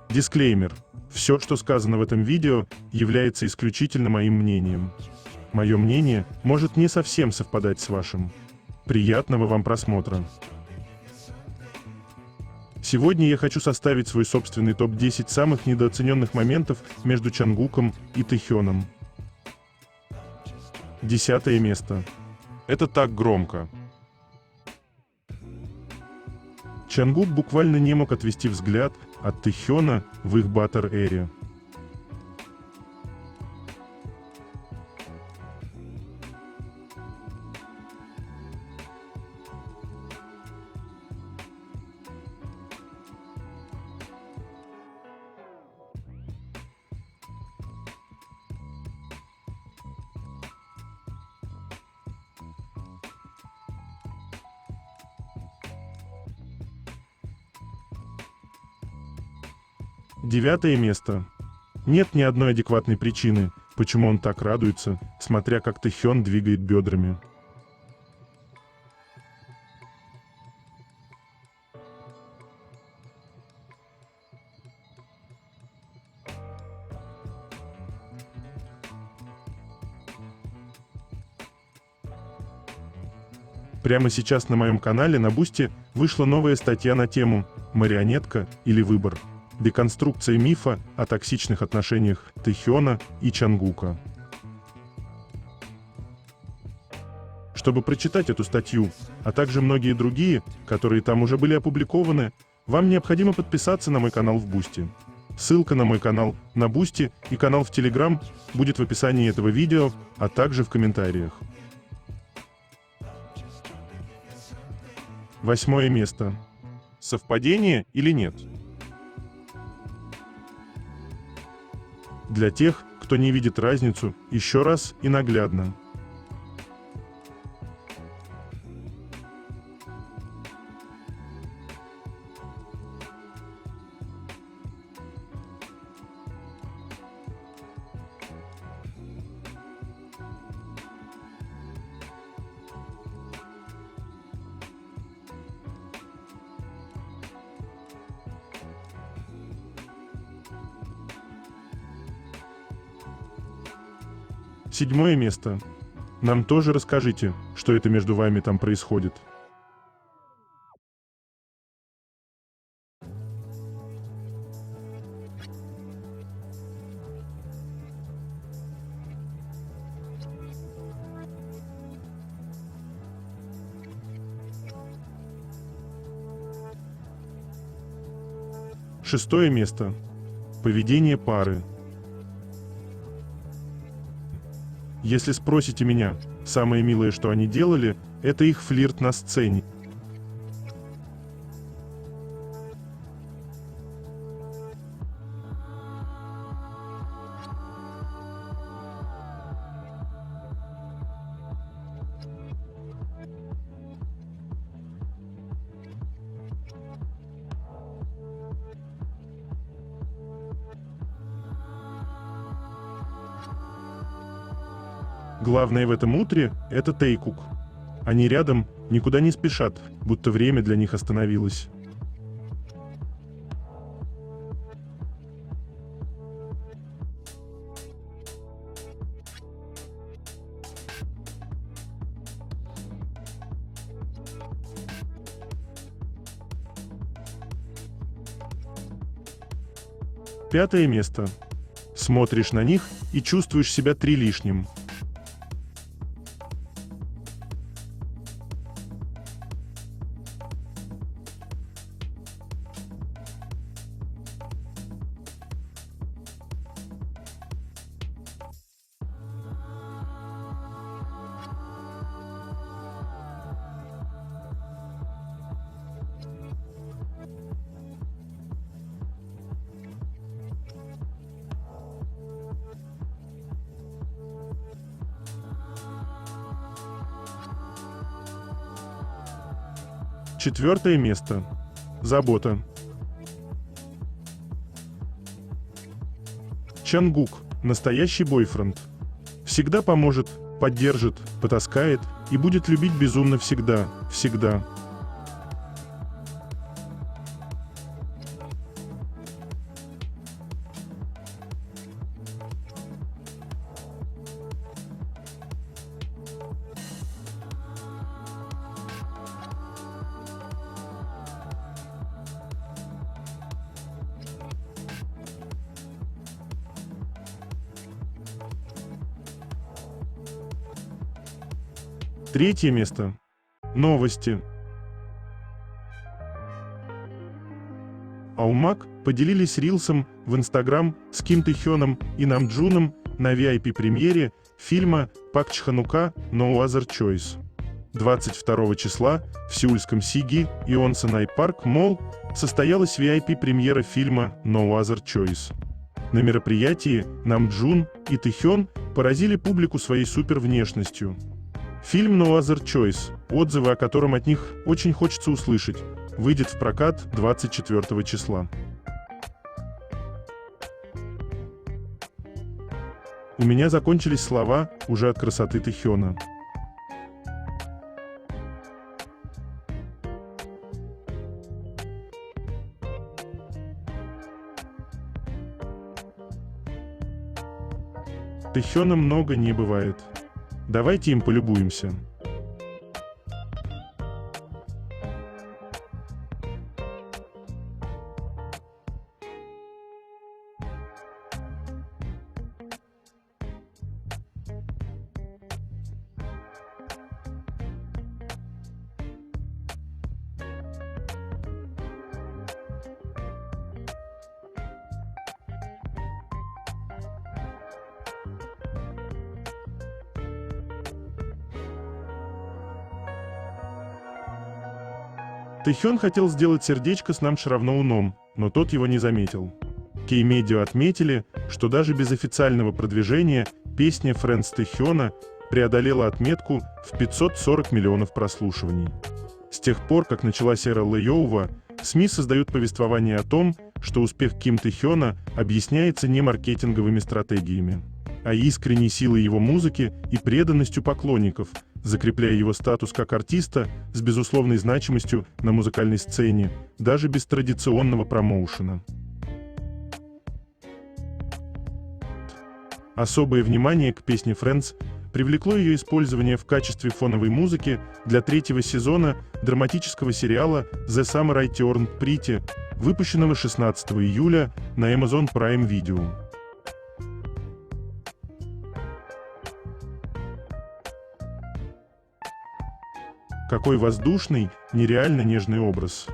Дисклеймер. Все, что сказано в этом видео, является исключительно моим мнением. Мое мнение может не совсем совпадать с вашим. Приятного вам просмотра. Сегодня я хочу составить свой собственный топ-10 самых недооцененных моментов между Чангуком и Тэхёном. 10 место. Это так громко. Чангук буквально не мог отвести взгляд от Тэхёна в их баттер-эре. Девятое место. Нет ни одной адекватной причины, почему он так радуется, смотря как Тэхён двигает бедрами. Прямо сейчас на моем канале на Бусти вышла новая статья на тему «Марионетка или выбор? Деконструкция мифа о токсичных отношениях Тэхёна и Чангука». Чтобы прочитать эту статью, а также многие другие, которые там уже были опубликованы, вам необходимо подписаться на мой канал в Бусти. Ссылка на мой канал на Бусти и канал в Телеграм будет в описании этого видео, а также в комментариях. 8 место. Совпадение или нет? Для тех, кто не видит разницу, еще раз и наглядно. Седьмое место. Нам тоже расскажите, что это между вами там происходит. Шестое место. Поведение пары. Если спросите меня, самое милое, что они делали, это их флирт на сцене. Главное в этом утре – это Тэйкук. Они рядом, никуда не спешат, будто время для них остановилось. Пятое место. Смотришь на них и чувствуешь себя 3 лишним. Четвертое место. Забота. Чангук – настоящий бойфренд. Всегда поможет, поддержит, потаскает и будет любить безумно всегда, всегда. Третье место. Новости. Аумак поделились рилсом в Instagram с Ким Тэ-хёном и Намджуном на VIP-премьере фильма «Пак Чханука No Other Choice». 22 числа в сеульском Сиги Ионсанай Парк Молл состоялась VIP-премьера фильма No Other Choice. На мероприятии Намджун и Тэ-хён поразили публику своей супервнешностью. Фильм No Other Choice, отзывы о котором от них очень хочется услышать, выйдет в прокат 24 числа. У меня закончились слова уже от красоты Тэ-хёна. Тэ-хёна много не бывает. Давайте им полюбуемся. Тэ-хён хотел сделать сердечко с Намшравноуном, но тот его не заметил. Кей-медиа отметили, что даже без официального продвижения песня Friends Тэ-хёна преодолела отметку в 540 миллионов прослушиваний. С тех пор, как началась эра Лэйоува, СМИ создают повествование о том, что успех Ким Тэ-хёна объясняется не маркетинговыми стратегиями, а искренней силой его музыки и преданностью поклонников, закрепляя его статус как артиста с безусловной значимостью на музыкальной сцене, даже без традиционного промоушена. Особое внимание к песне Friends привлекло ее использование в качестве фоновой музыки для третьего сезона драматического сериала The Summer I Turned Pretty, выпущенного 16 июля на Amazon Prime Video. Какой воздушный, нереально нежный образ.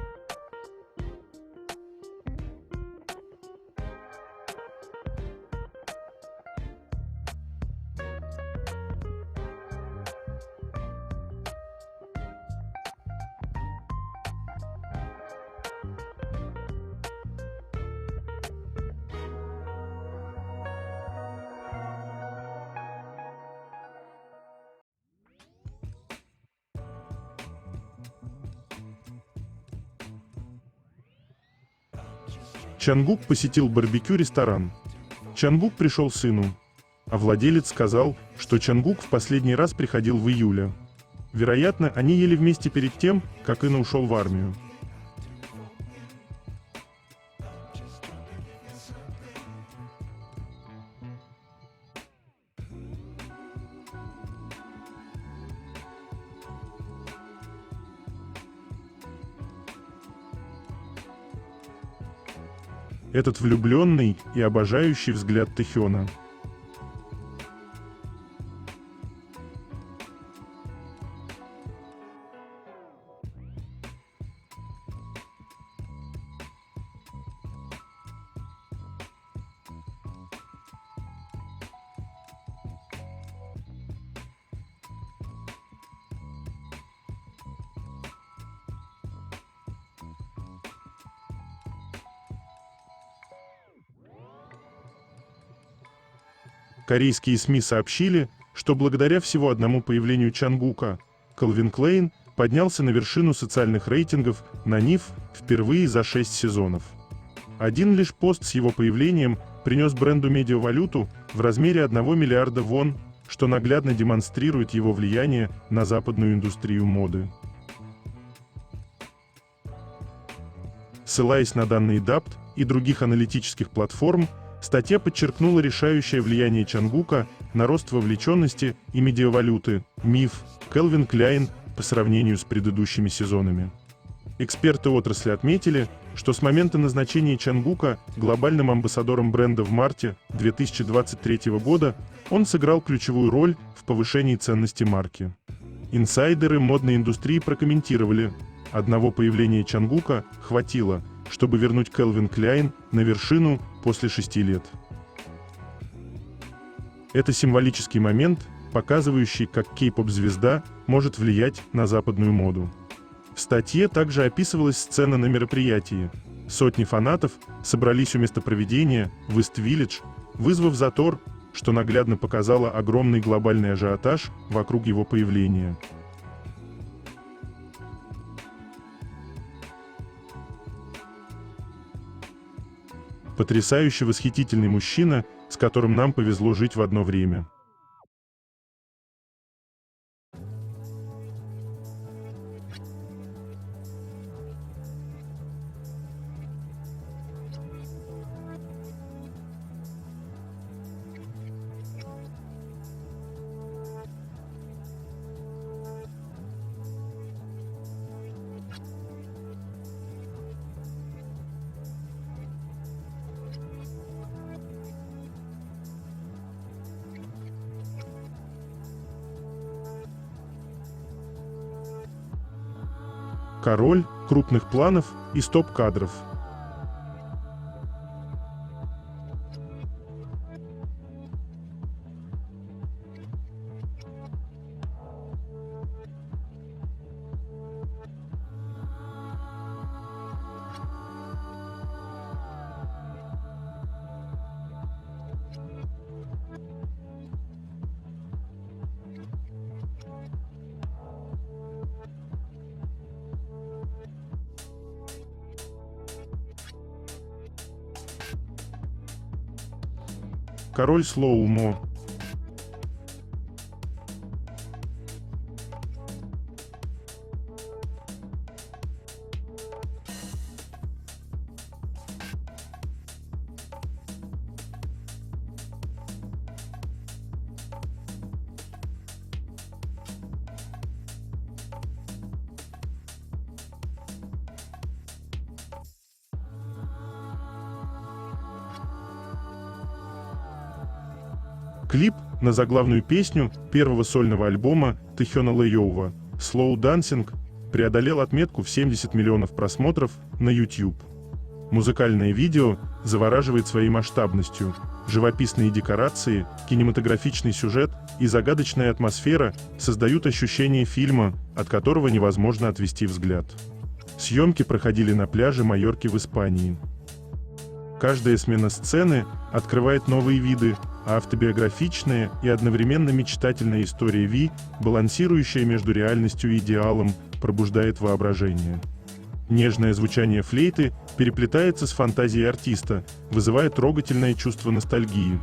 Чангук посетил барбекю-ресторан. Чангук пришел сыну, а владелец сказал, что Чангук в последний раз приходил в июле. Вероятно, они ели вместе перед тем, как Ина ушел в армию. Этот влюбленный и обожающий взгляд Тэ-хёна. Корейские СМИ сообщили, что благодаря всего одному появлению Чангука, Calvin Klein поднялся на вершину социальных рейтингов на NIF впервые за 6 сезонов. Один лишь пост с его появлением принес бренду медиавалюту в размере 1 миллиарда вон, что наглядно демонстрирует его влияние на западную индустрию моды. Ссылаясь на данные DAPT и других аналитических платформ, статья подчеркнула решающее влияние Чангука на рост вовлеченности и медиавалюты МИФ Calvin Klein по сравнению с предыдущими сезонами. Эксперты отрасли отметили, что с момента назначения Чангука глобальным амбассадором бренда в марте 2023 года он сыграл ключевую роль в повышении ценности марки. Инсайдеры модной индустрии прокомментировали: одного появления Чангука хватило, чтобы вернуть Кэлвин Кляйн на вершину после 6 лет. Это символический момент, показывающий, как кей-поп-звезда может влиять на западную моду. В статье также описывалась сцена на мероприятии. Сотни фанатов собрались у места проведения в Ист-Виллидж, вызвав затор, что наглядно показало огромный глобальный ажиотаж вокруг его появления. Потрясающе восхитительный мужчина, с которым нам повезло жить в одно время. Король крупных планов и стоп-кадров. Король слоумо. Клип на заглавную песню первого сольного альбома Тэхёна Лэйоува «Slow Dancing» преодолел отметку в 70 миллионов просмотров на YouTube. Музыкальное видео завораживает своей масштабностью. Живописные декорации, кинематографичный сюжет и загадочная атмосфера создают ощущение фильма, от которого невозможно отвести взгляд. Съемки проходили на пляже Майорки в Испании. Каждая смена сцены открывает новые виды, а автобиографичная и одновременно мечтательная история Ви, балансирующая между реальностью и идеалом, пробуждает воображение. Нежное звучание флейты переплетается с фантазией артиста, вызывая трогательное чувство ностальгии.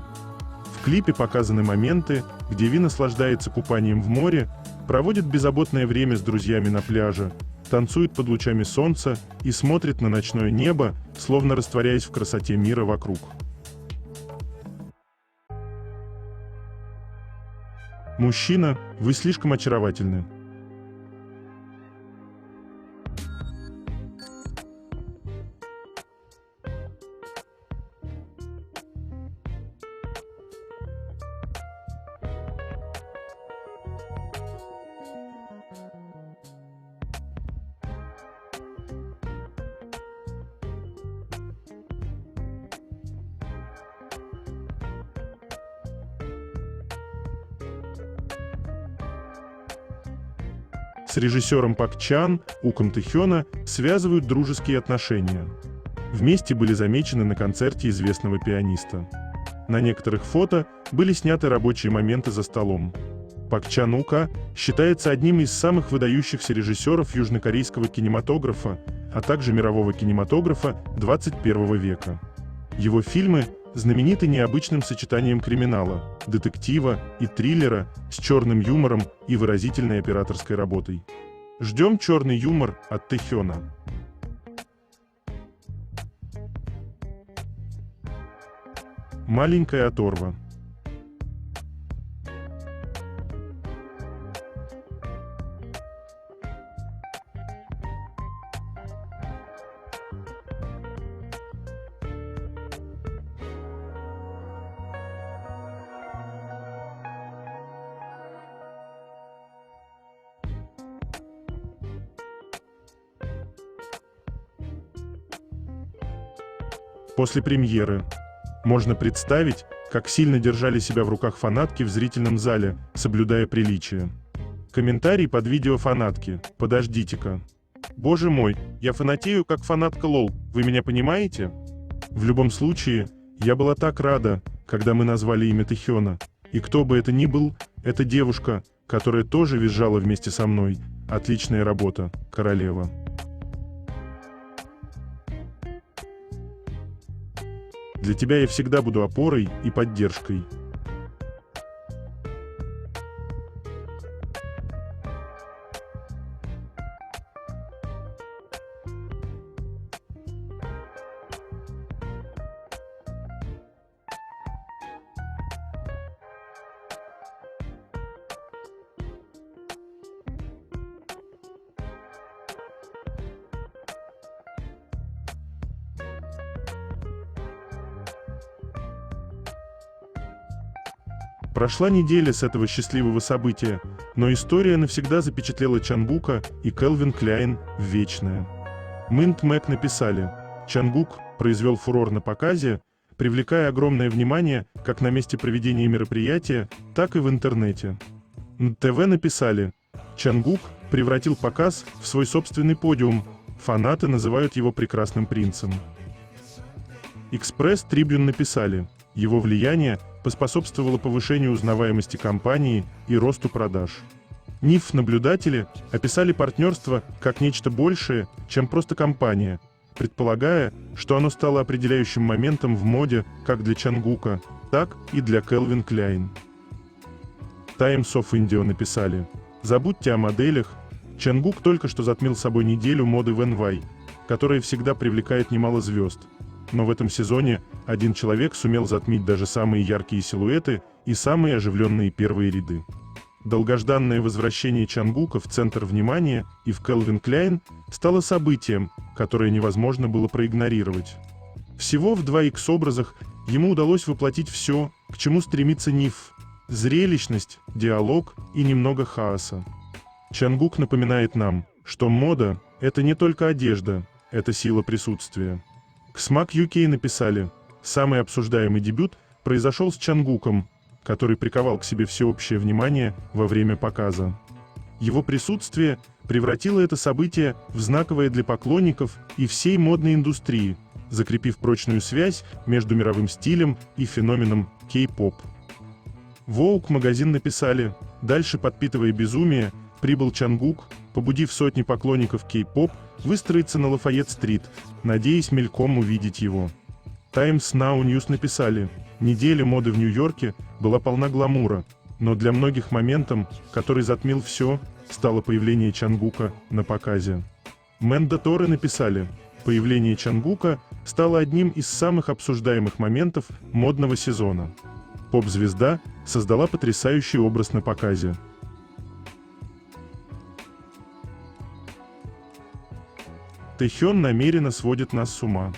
В клипе показаны моменты, где Ви наслаждается купанием в море, проводит беззаботное время с друзьями на пляже, танцует под лучами солнца и смотрит на ночное небо, словно растворяясь в красоте мира вокруг. Мужчина, вы слишком очаровательны. С режиссером Пак Чан, Уком Тэхёна связывают дружеские отношения. Вместе были замечены на концерте известного пианиста. На некоторых фото были сняты рабочие моменты за столом. Пак Чан Ука считается одним из самых выдающихся режиссеров южнокорейского кинематографа, а также мирового кинематографа 21 века. Его фильмы знамениты необычным сочетанием криминала, детектива и триллера с черным юмором и выразительной операторской работой. Ждем черный юмор от Тэхёна. Маленькая оторва. После премьеры. Можно представить, как сильно держали себя в руках фанатки в зрительном зале, соблюдая приличие. Комментарий под видео фанатки. Подождите-ка. Боже мой, я фанатею как фанатка лол, вы меня понимаете? В любом случае, я была так рада, когда мы назвали имя Тэхёна. И кто бы это ни был, эта девушка, которая тоже визжала вместе со мной. Отличная работа, королева. Для тебя я всегда буду опорой и поддержкой. Прошла неделя с этого счастливого события, но история навсегда запечатлела Чангука и Кэлвин Кляйн в вечное. Минт Мэг написали: Чангук произвел фурор на показе, привлекая огромное внимание как на месте проведения мероприятия, так и в интернете. НТВ написали: Чангук превратил показ в свой собственный подиум, фанаты называют его прекрасным принцем. Экспресс Трибюн написали: его влияние поспособствовало повышению узнаваемости компании и росту продаж. НИФ-наблюдатели описали партнерство как нечто большее, чем просто компания, предполагая, что оно стало определяющим моментом в моде как для Чангука, так и для Кэлвин Кляйн. Times of India написали: забудьте о моделях, Чангук только что затмил собой неделю моды в NY, которая всегда привлекает немало звезд. Но в этом сезоне один человек сумел затмить даже самые яркие силуэты и самые оживленные первые ряды. Долгожданное возвращение Чангука в центр внимания и в Кэлвин Кляйн стало событием, которое невозможно было проигнорировать. Всего в 2Х образах ему удалось воплотить все, к чему стремится НИФ: зрелищность, диалог и немного хаоса. Чангук напоминает нам, что мода – это не только одежда, это сила присутствия. Смак UK написали: самый обсуждаемый дебют произошел с Чангуком, который приковал к себе всеобщее внимание во время показа. Его присутствие превратило это событие в знаковое для поклонников и всей модной индустрии, закрепив прочную связь между мировым стилем и феноменом кей-поп. Vogue магазин написали: дальше подпитывая безумие, прибыл Чангук, побудив сотни поклонников кей-поп выстроиться на Лафайет-стрит, надеясь мельком увидеть его. Times Now News написали: неделя моды в Нью-Йорке была полна гламура, но для многих моментом, который затмил все, стало появление Чангука на показе. Мендаторы написали: появление Чангука стало одним из самых обсуждаемых моментов модного сезона. Поп-звезда создала потрясающий образ на показе. Тэхён намеренно сводит нас с ума.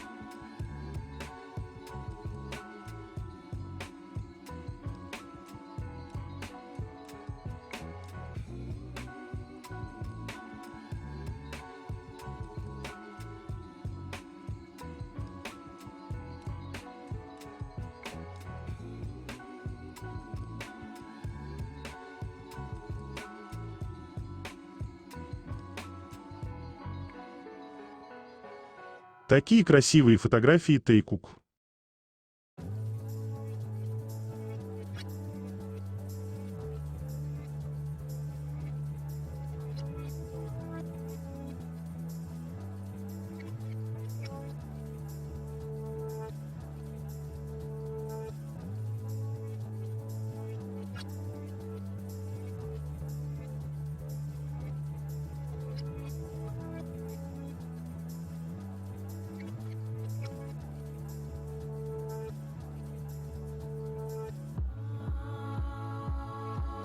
Такие красивые фотографии Тэйкук.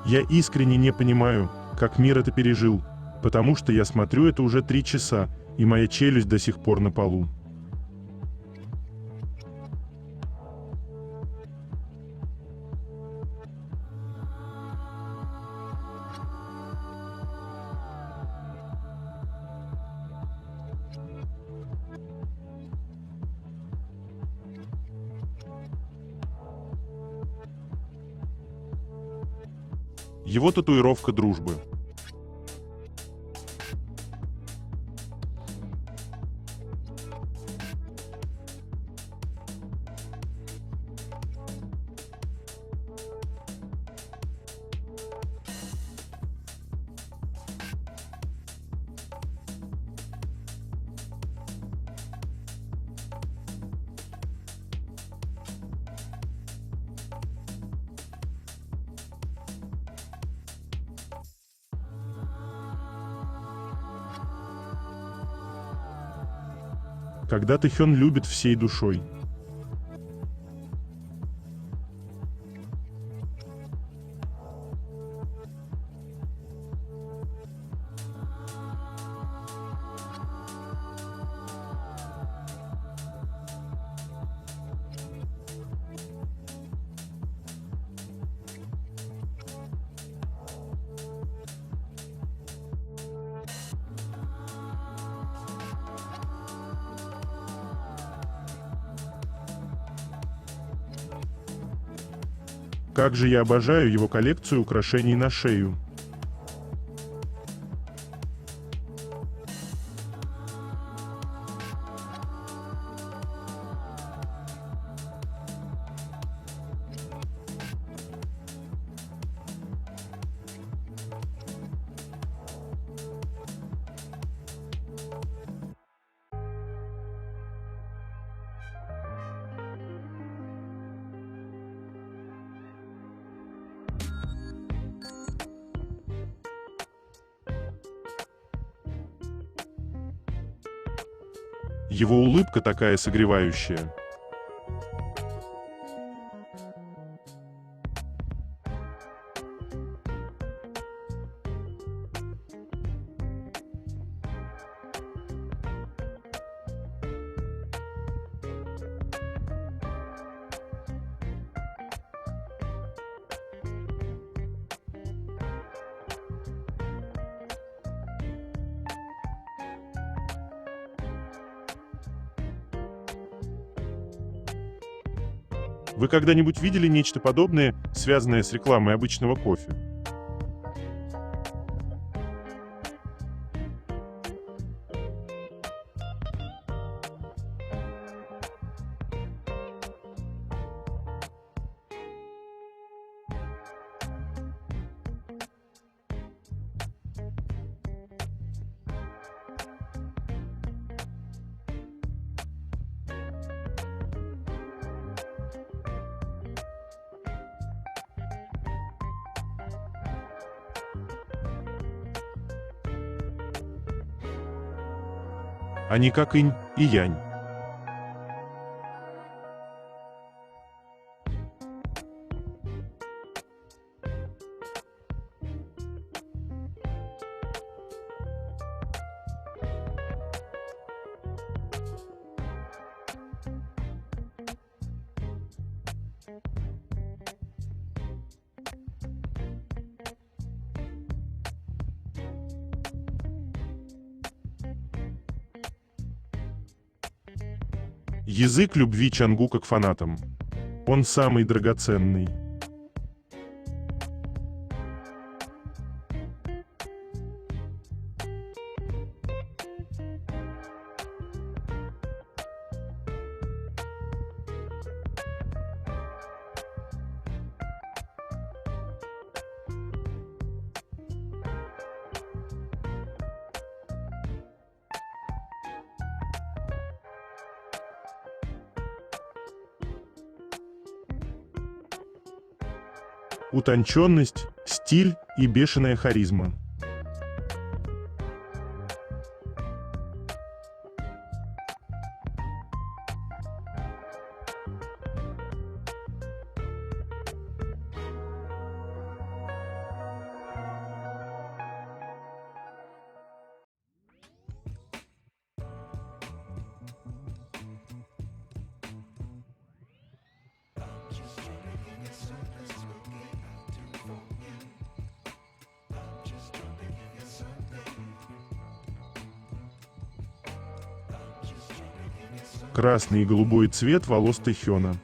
Я искренне не понимаю, как мир это пережил, потому что я смотрю это уже 3 часа, и моя челюсть до сих пор на полу. Его татуировка дружбы. Когда Тэхён любит всей душой. Как же я обожаю его коллекцию украшений на шею. Его улыбка такая согревающая. Вы когда-нибудь видели нечто подобное, связанное с рекламой обычного кофе? Они как инь и янь. Язык любви Чангука к фанатам. Он самый драгоценный. Утонченность, стиль и бешеная харизма. Красный и голубой цвет волос Тэхёна.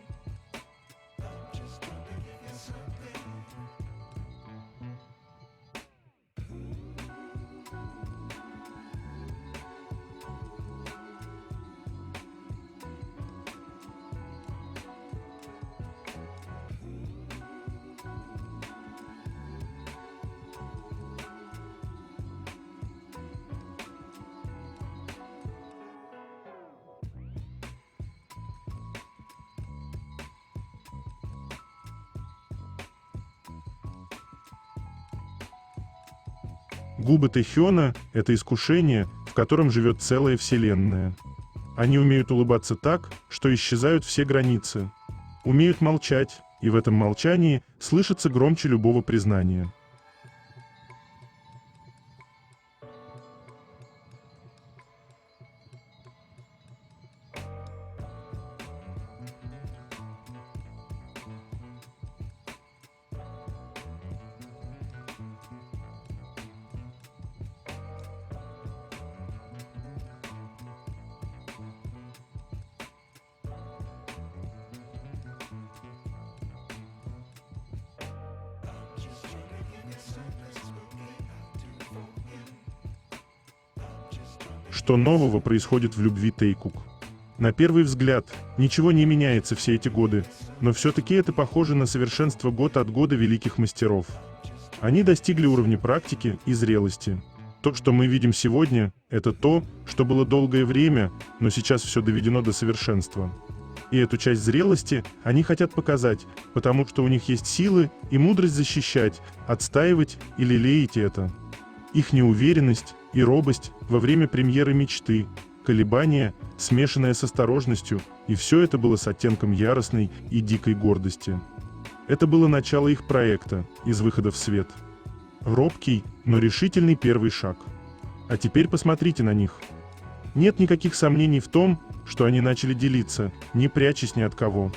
Губы Тэхёна – это искушение, в котором живет целая вселенная. Они умеют улыбаться так, что исчезают все границы. Умеют молчать, и в этом молчании слышится громче любого признания. Что нового происходит в любви Тэйкук? На первый взгляд, ничего не меняется все эти годы, но все-таки это похоже на совершенство год от года великих мастеров. Они достигли уровня практики и зрелости. То, что мы видим сегодня, это то, что было долгое время, но сейчас все доведено до совершенства. И эту часть зрелости они хотят показать, потому что у них есть силы и мудрость защищать, отстаивать и лелеять это. Их неуверенность и робость во время премьеры «Мечты», колебания, смешанное с осторожностью, и все это было с оттенком яростной и дикой гордости. Это было начало их проекта, из выхода в свет. Робкий, но решительный первый шаг. А теперь посмотрите на них. Нет никаких сомнений в том, что они начали делиться, не прячась ни от кого.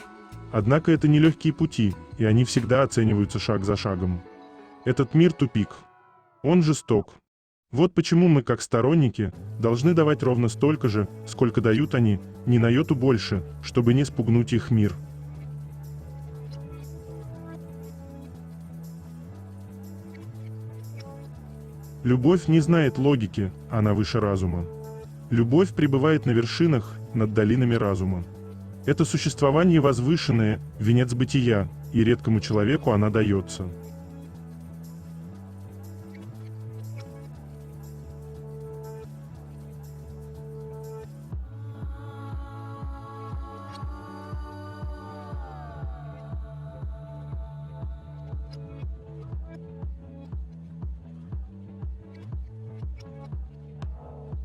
Однако это нелегкие пути, и они всегда оцениваются шаг за шагом. Этот мир тупик. Он жесток. Вот почему мы, как сторонники, должны давать ровно столько же, сколько дают они, ни на йоту больше, чтобы не спугнуть их мир. Любовь не знает логики, она выше разума. Любовь пребывает на вершинах, над долинами разума. Это существование возвышенное, венец бытия, и редкому человеку она дается.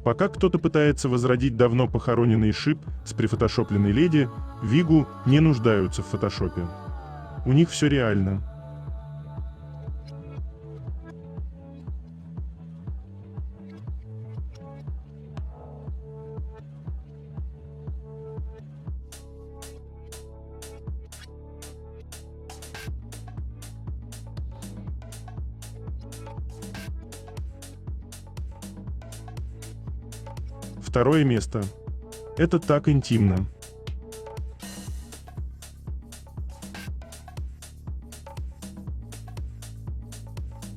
Пока кто-то пытается возродить давно похороненный шип с прифотошопленной леди, Вигу не нуждаются в фотошопе. У них все реально. Второе место. Это так интимно.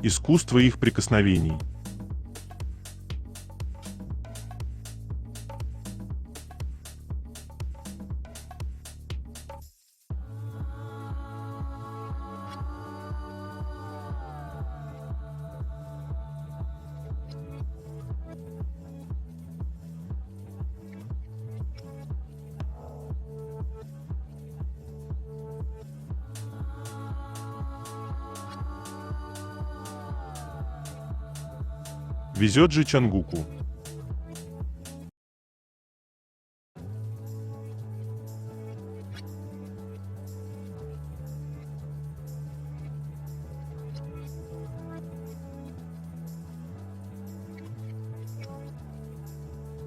Искусство их прикосновений. Везет же Чангуку.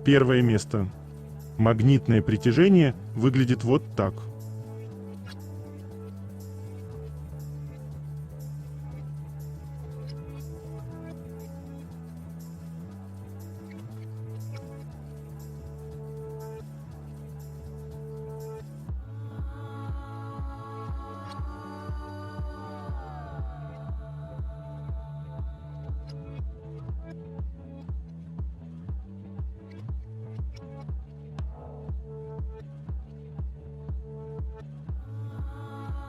Первое место. Магнитное притяжение выглядит вот так.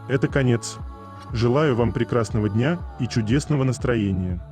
Это конец. Желаю вам прекрасного дня и чудесного настроения.